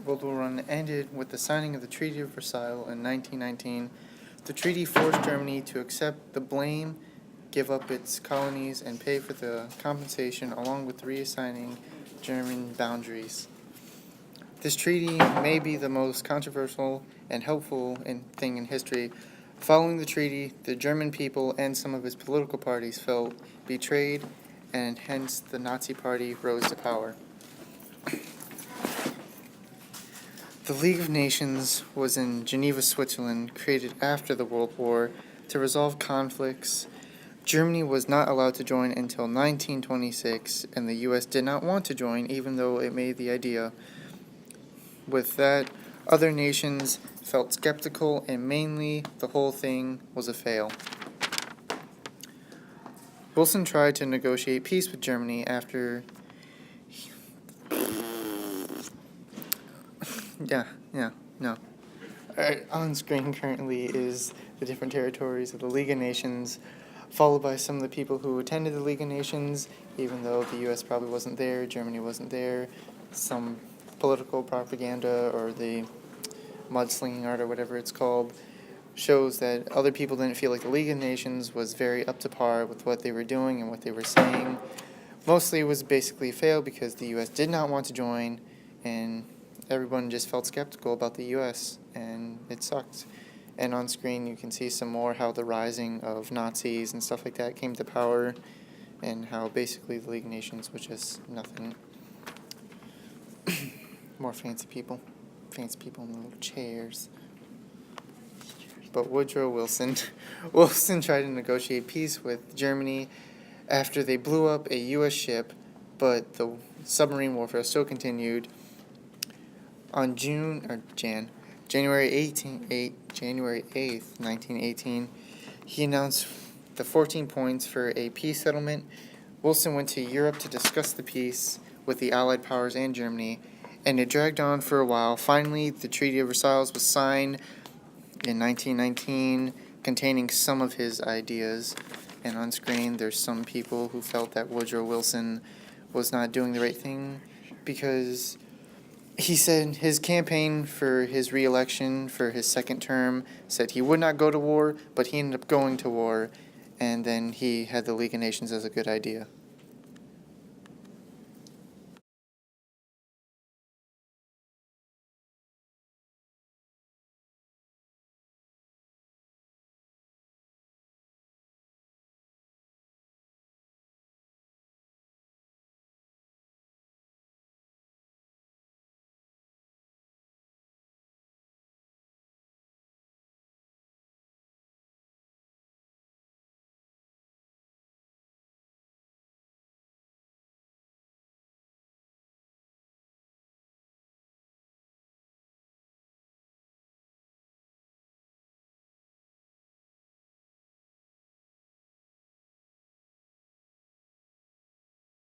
World War I ended with the signing of the Treaty of Versailles in 1919. The treaty forced Germany to accept the blame, give up its colonies, and pay for the compensation, along with reassigning German boundaries. This treaty may be the most controversial and helpful thing in history. Following the treaty, the German people and some of its political parties felt betrayed, and hence the Nazi Party rose to power. The League of Nations was in Geneva, Switzerland, created after the World War to resolve conflicts. Germany was not allowed to join until 1926, and the U.S. did not want to join, even though it made the idea. With that, other nations felt skeptical, and mainly the whole thing was a fail. Wilson tried to negotiate peace with Germany after no. Alright, on screen currently is the different territories of the League of Nations, followed by some of the people who attended the League of Nations, even though the U.S. probably wasn't there, Germany wasn't there, some political propaganda or the mudslinging art or whatever it's called shows that other people didn't feel like the League of Nations was very up to par with what they were doing and what they were saying. Mostly it was basically a fail because the U.S. did not want to join, and everyone just felt skeptical about the U.S., and it sucked. And on screen you can see some more how the rising of Nazis and stuff like that came to power, and how basically the League of Nations was just nothing. More fancy people in little chairs. But Woodrow Wilson tried to negotiate peace with Germany after they blew up a U.S. ship, but the submarine warfare still continued. On January 8th, 1918, he announced the 14 points for a peace settlement. Wilson went to Europe to discuss the peace with the Allied powers and Germany, and it dragged on for a while. Finally, the Treaty of Versailles was signed in 1919, containing some of his ideas. And on screen, there's some people who felt that Woodrow Wilson was not doing the right thing because he said his campaign for his re-election for his second term said he would not go to war, but he ended up going to war, and then he had the League of Nations as a good idea.